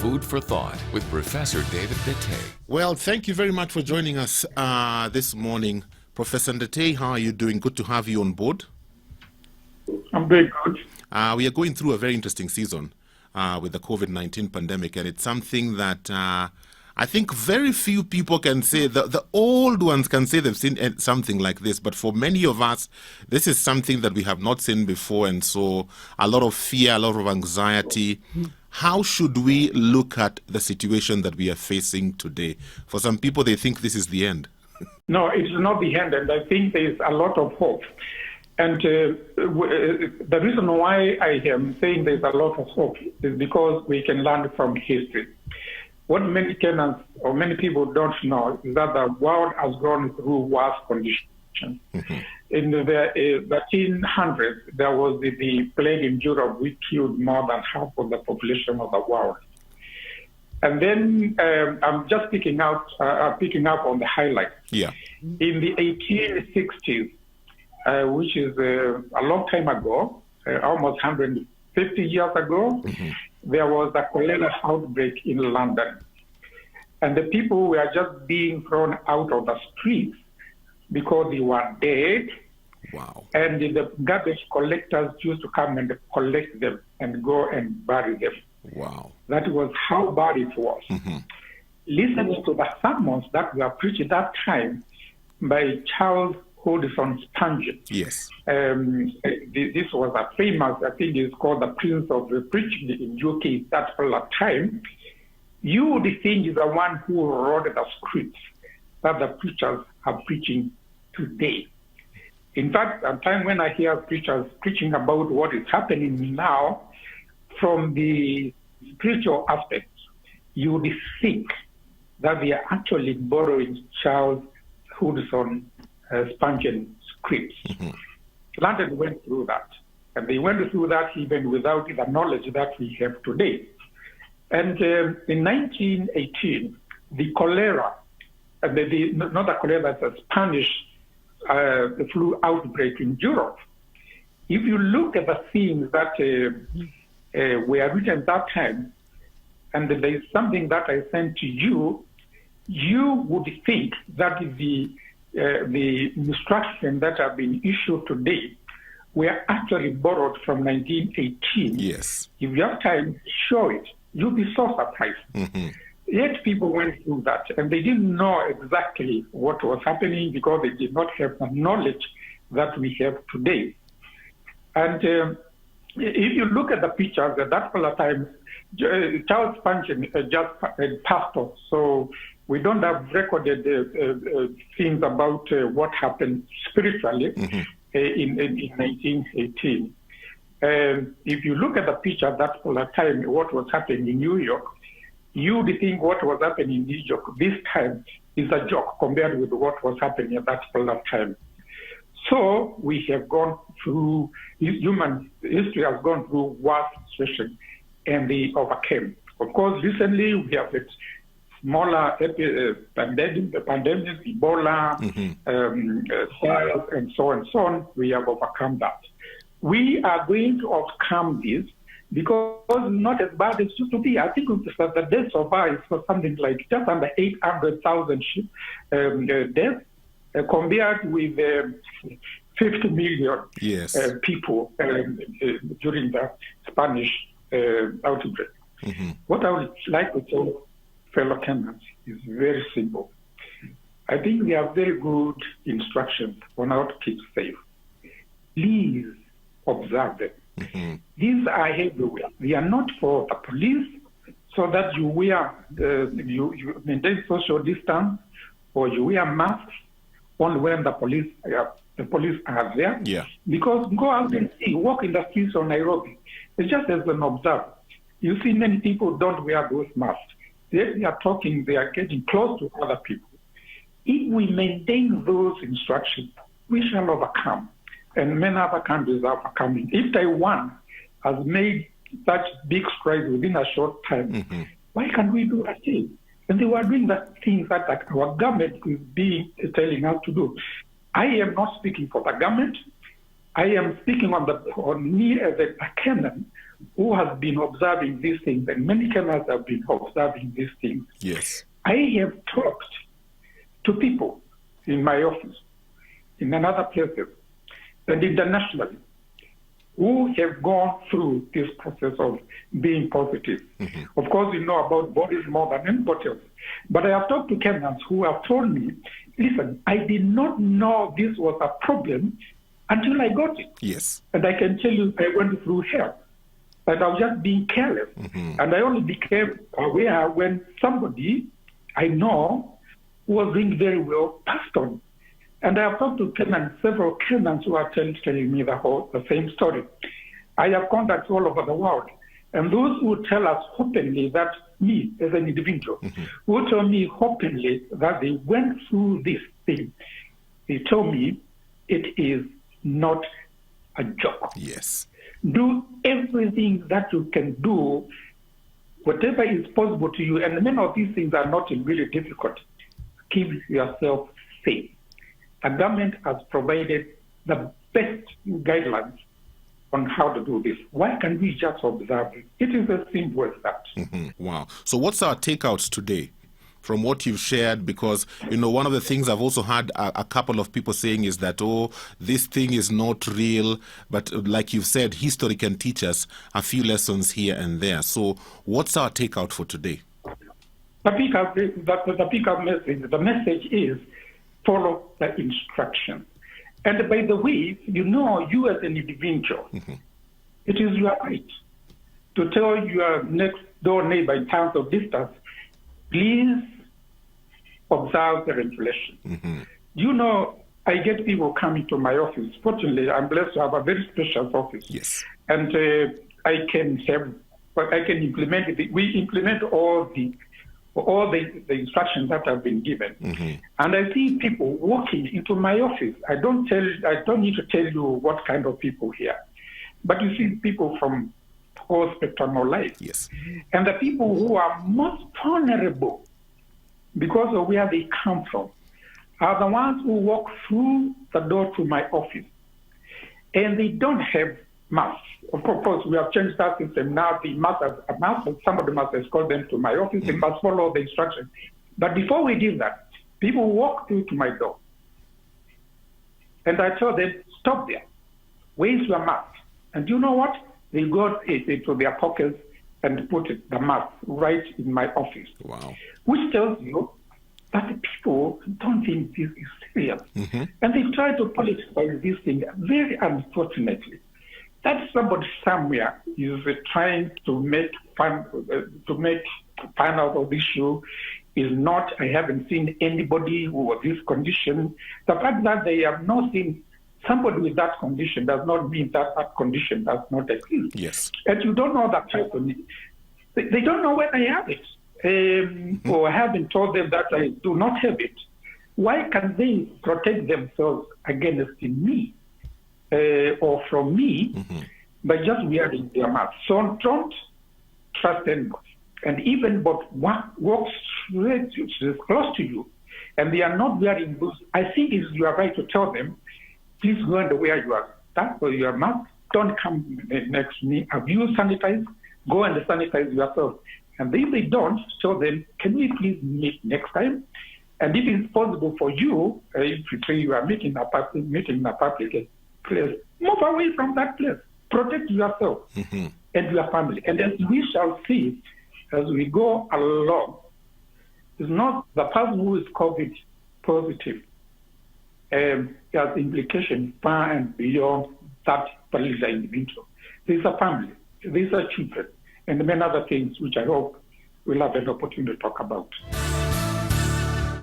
Food for Thought with Professor David Ndete. Well, thank you very much for joining us this morning. Professor Ndete, how are you doing? Good to have you on board. I'm very good. We are going through a very interesting season with the COVID-19 pandemic, and it's something that I think very few people can say. The old ones can say they've seen something like this, but for many of us, this is something that we have not seen before, and so a lot of fear, a lot of anxiety. How should we look at the situation that we are facing today? For some people, they think this is the end. No, it's not the end, and I think there's a lot of hope. And the reason why I am saying there's a lot of hope is because we can learn from history. What many Kenyans or many people don't know is that the world has gone through worse conditions. Mm-hmm. In the 1300s, there was the plague in Europe, which killed more than half of the population of the world. And then I'm just picking up on the highlights. Yeah. In the 1860s, which is a long time ago, almost 150 years ago, mm-hmm. there was a cholera outbreak in London. And the people were just being thrown out of the streets because they were dead. Wow. And the garbage collectors used to come and collect them and go and bury them. Wow. That was how bad it was. Mm-hmm. Listening to the sermons that were preached at that time by Charles Hodgson Spurgeon. Yes. This was a famous, I think it's called the Prince of the Preaching in UK that particular time. You would think is the one who wrote the scripts that the preachers are preaching today. In fact, at time when I hear preachers preaching about what is happening now, from the spiritual aspect, you would think that they are actually borrowing Charles Hodgson Spurgeon scripts. Mm-hmm. London went through that, and they went through that even without the knowledge that we have today. And in 1918, the cholera, not the cholera, the Spanish the flu outbreak in Europe. If you look at the things that were written that time, and there is something that I sent to you, you would think that the instructions that have been issued today were actually borrowed from 1918. Yes. If you have time, show it. You'll be so surprised. Mm-hmm. Yet people went through that, and they didn't know exactly what was happening because they did not have the knowledge that we have today. And if you look at the pictures at that particular time, Charles Spurgeon just passed off, so we don't have recorded things about what happened spiritually mm-hmm. in 1918. If you look at the picture at that particular time, what was happening in New York, you would think what was happening in New York this time is a joke compared with what was happening at that particular time. So we have gone through, human history has gone through worse situations, and they overcame. Of course, recently we have a smaller pandemic, Ebola, mm-hmm. SARS, and so on and so on. We have overcome that. We are going to overcome this because not as bad as it used to be. I think the deaths so far is for something like just under 800,000 deaths compared with 50 million yes. People during the Spanish outbreak. Mm-hmm. What I would like to tell fellow Kenyans is very simple. I think we have very good instructions on how to keep safe. Please observe them. Mm-hmm. These are everywhere. They are not for the police, so that you wear, you maintain social distance, or you wear masks only when the police are there. Yeah. Because go out and see, walk in the streets of Nairobi. It's just as an observer. You see many people don't wear those masks. They are talking, they are getting close to other people. If we maintain those instructions, we shall overcome. And many other countries are overcoming. If Taiwan has made such big strides within a short time, mm-hmm. why can't we do that thing? And they were doing the things that our government is telling us to do. I am not speaking for the government. I am speaking on me as a Kenyan who has been observing these things, and many Kenyans have been observing these things. Yes. I have talked to people in my office, in other places, and internationally, who have gone through this process of being positive. Mm-hmm. Of course, we know about bodies more than anybody else. But I have talked to Kenyans who have told me, listen, I did not know this was a problem until I got it. Yes. And I can tell you, I went through hell. But I was just being careless. Mm-hmm. And I only became aware when somebody I know who was doing very well passed on. And I have talked to Kenyans, several Kenyans who are telling me the same story. I have contacts all over the world. And those who tell us openly that me, as an individual, mm-hmm. who tell me openly that they went through this thing, they tell me it is not a joke. Yes. Do everything that you can do, whatever is possible to you, and many of these things are not really difficult. Keep yourself safe. The government has provided the best guidelines on how to do this. Why can't we just observe it? It is as simple as that. Mm-hmm. Wow. So what's our takeouts today from what you've shared? Because, one of the things I've also had a couple of people saying is that, this thing is not real. But like you've said, history can teach us a few lessons here and there. So what's our takeout for today? The message is follow the instructions. And by the way, you as an individual, mm-hmm. it is your right to tell your next door neighbor in terms of distance, please observe the regulation. Mm-hmm. I get people coming to my office. Fortunately, I'm blessed to have a very special office. Yes. And I can implement it. We implement all the instructions that have been given. Mm-hmm. And I see people walking into my office. I don't need to tell you what kind of people here. But you see people from whole spectrum of life. Yes. And the people who are most vulnerable because of where they come from are the ones who walk through the door to my office. And they don't have masks. Of course, we have changed that system. Now the mask, somebody must escort them to my office. They must follow the instructions. But before we did that, people walk through to my door. And I tell them, stop there. Where's your mask? And you know what? They go into their pockets and put the mask right in my office. Wow. Which tells you that the people don't think this is serious. Mm-hmm. And they try to politicize this thing very unfortunately. That somebody somewhere is trying to make fun out of the issue is not, I haven't seen anybody who was this condition. The fact that they have not seen somebody with that condition does not mean that that condition does not exist. Yes. And you don't know that person. They don't know whether I have it. Or I haven't told them that I do not have it. Why can they protect themselves against me? Or from me, mm-hmm. by just wearing their mask. So don't trust anybody. And even but one walks straight close to you, and they are not wearing those. I think it's your right to tell them, please go and wear your mask. Don't come next to me. Have you sanitized? Go and sanitize yourself. And if they don't, tell them, can we please meet next time? And if it's possible for you, if you say you are meeting in a public place, move away from that place. Protect yourself mm-hmm. and your family. And as we shall see as we go along, it's not the person who is COVID positive has implications far and beyond that particular individual. These are family, these are children, and many other things which I hope we'll have an opportunity to talk about.